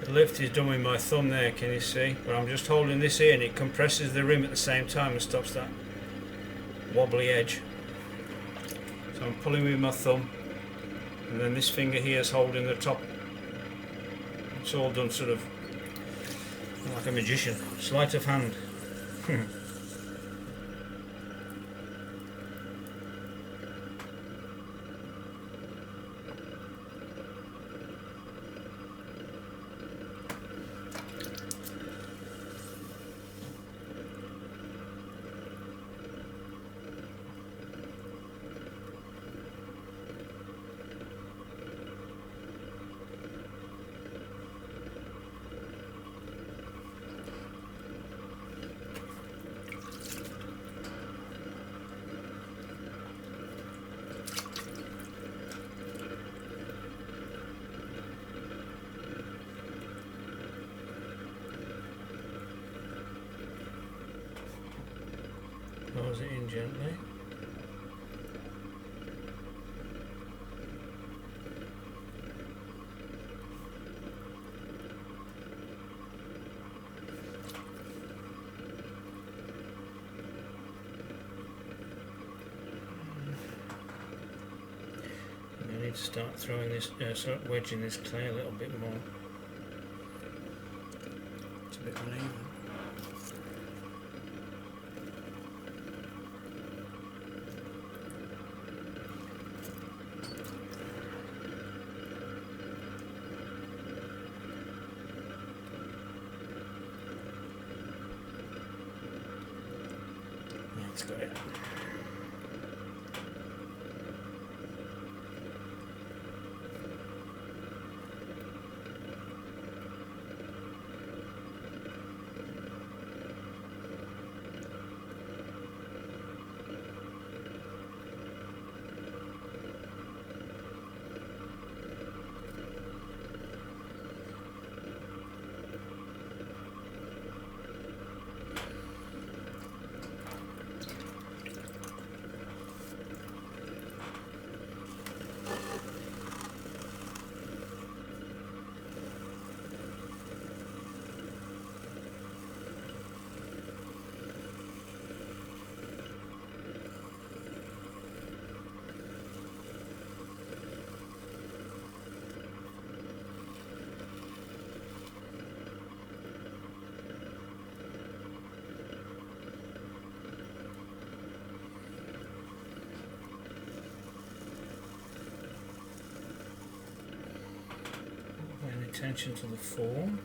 The lift is done with my thumb there, can you see? But I'm just holding this here and it compresses the rim at the same time and stops that wobbly edge. So I'm pulling with my thumb, and then this finger here is holding the top. It's all done sort of like a magician, sleight of hand. Close it in gently. I need to start throwing this, start wedging this clay a little bit more. It's a bit uneven. It's got it. Attention to the form.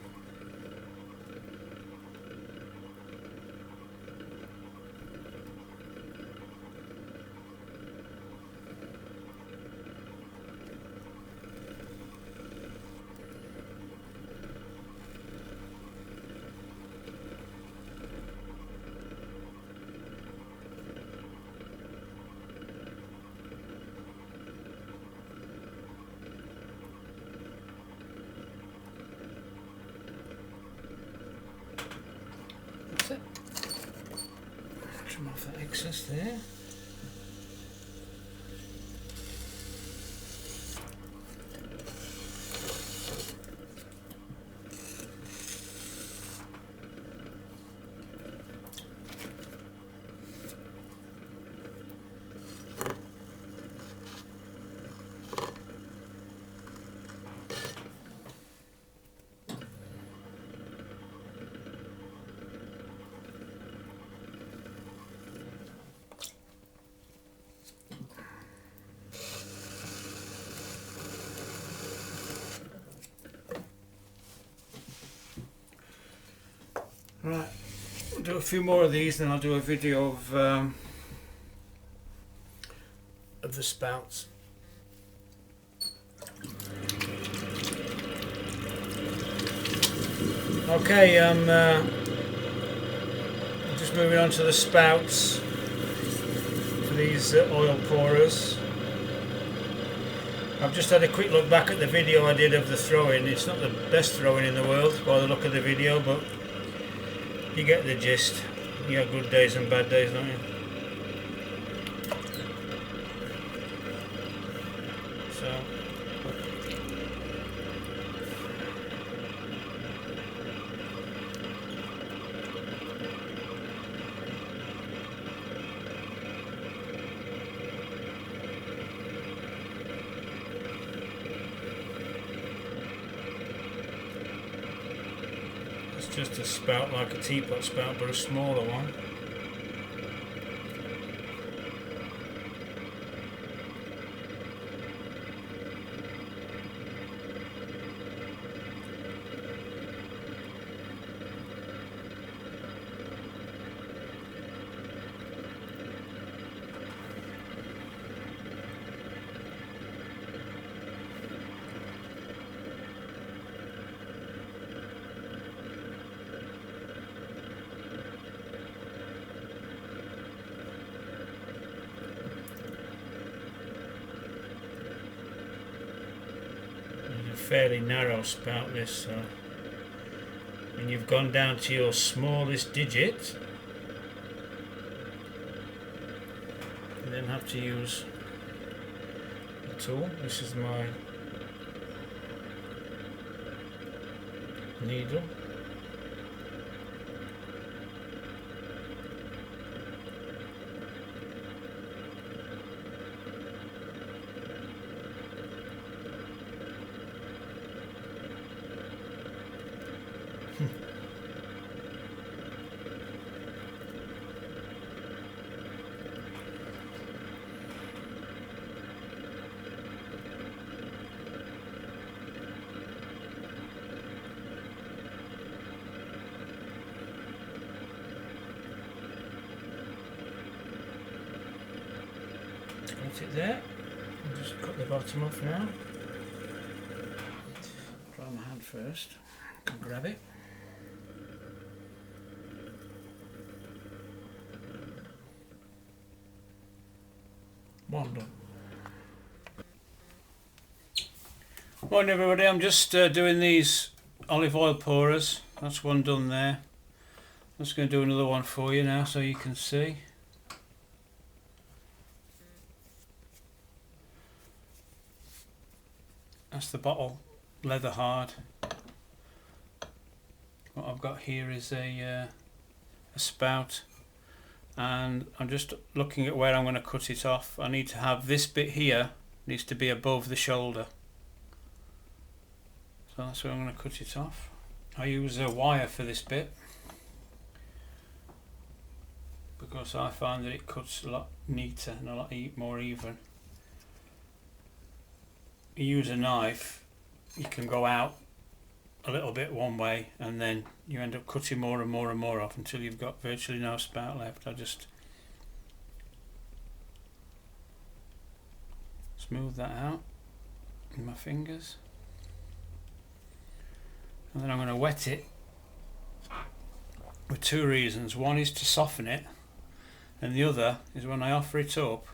Trim off that excess there. Right, I'll do a few more of these, then I'll do a video of the spouts. Okay, I'm just moving on to the spouts for these oil pourers. I've just had a quick look back at the video I did of the throwing. It's not the best throwing in the world by the look of the video, but you get the gist. You have good days and bad days, don't you? So just a spout like a teapot spout, but a smaller one. Fairly narrow spout this, so when you've gone down to your smallest digit, you then have to use a tool. This is my needle. Got it there. I'll just cut the bottom off now. Dry my hand first. And grab it. One done. Morning everybody, I'm just doing these olive oil pourers. That's one done there. I'm just going to do another one for you now so you can see. That's the bottle, leather hard. What I've got here is a spout, and I'm just looking at where I'm going to cut it off. I need to have this bit here, needs to be above the shoulder. So that's where I'm going to cut it off. I use a wire for this bit because I find that it cuts a lot neater and a lot more even. You use a knife, you can go out a little bit one way and then you end up cutting more and more and more off until you've got virtually no spout left. I just smooth that out with my fingers, and then I'm going to wet it with two reasons. One is to soften it, and the other is when I offer it up,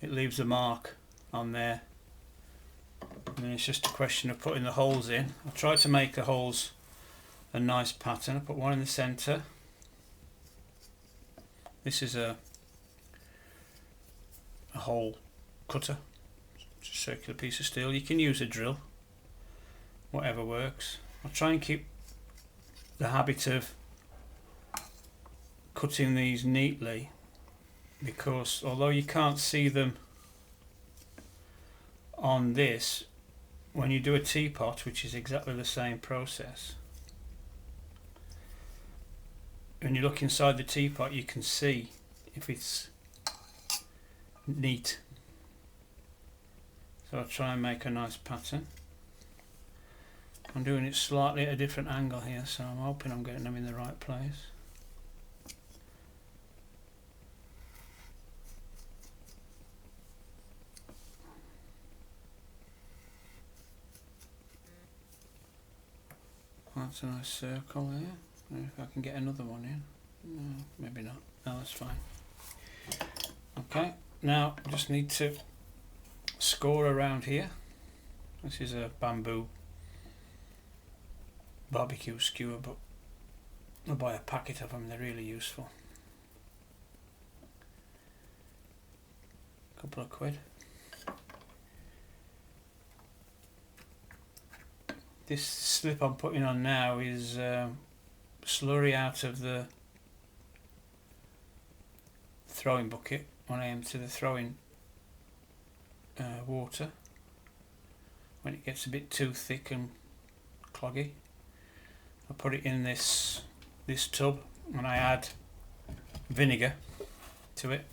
it leaves a mark on there, and then it's just a question of putting the holes in. I try to make the holes a nice pattern. I put one in the centre. This is a hole cutter, it's a circular piece of steel. You can use a drill, whatever works. I try and keep the habit of cutting these neatly, because although you can't see them on this, when you do a teapot, which is exactly the same process, when you look inside the teapot you can see if it's neat. So I'll try and make a nice pattern. I'm doing it slightly at a different angle here, so I'm hoping I'm getting them in the right place. That's a nice circle there. If I can get another one in. No, maybe not. No, that's fine. Okay, now I just need to score around here. This is a bamboo barbecue skewer, but I'll buy a packet of them, they're really useful. Couple of quid. This slip I'm putting on now is slurry out of the throwing bucket when I empty the throwing water. when it gets a bit too thick and cloggy, I put it in this tub and I add vinegar to it,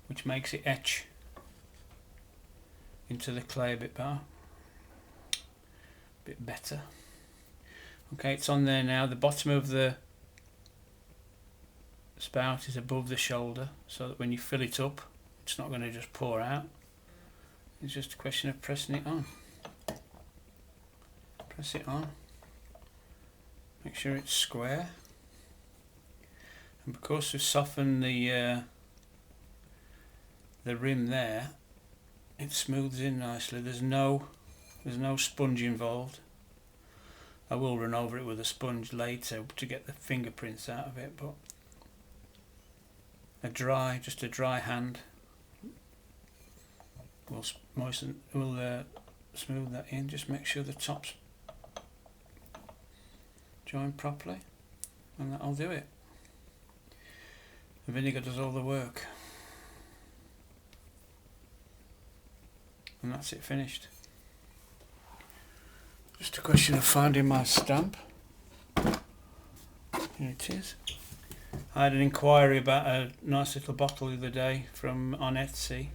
which makes it etch into the clay a bit better. Okay, it's on there now. The bottom of the spout is above the shoulder, so that when you fill it up, it's not going to just pour out. It's just a question of pressing it on. Press it on. Make sure it's square. And because we've softened the rim there, it smooths in nicely. There's no sponge involved. I will run over it with a sponge later to get the fingerprints out of it, but just a dry hand will smooth that in. Just make sure the tops join properly, and that'll do it. The vinegar does all the work, and that's it finished. Just a question of finding my stamp. Here it is. I had an inquiry about a nice little bottle the other day on Etsy,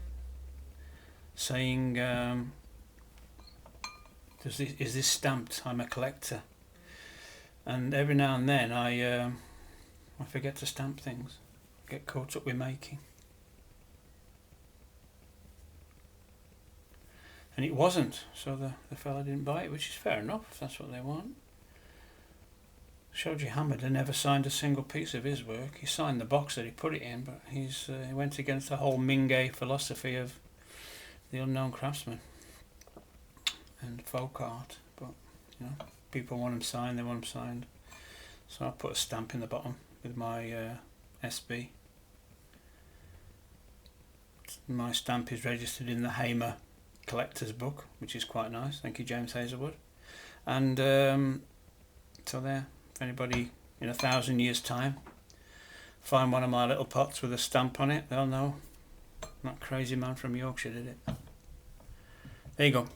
saying, is this stamped? I'm a collector. And every now and then I forget to stamp things. I get caught up with making. And it wasn't, so the fella didn't buy it, which is fair enough if that's what they want. Shoji Hamada never signed a single piece of his work. He signed the box that he put it in, but he went against the whole Mingei philosophy of the unknown craftsman and folk art. But you know, people want them signed, they want them signed. So I put a stamp in the bottom with my SB. My stamp is registered in the Hamer collector's book, which is quite nice. Thank you, James Hazelwood. And so there, if anybody in 1,000 years time find one of my little pots with a stamp on it, they'll know that crazy man from Yorkshire did it. There you go.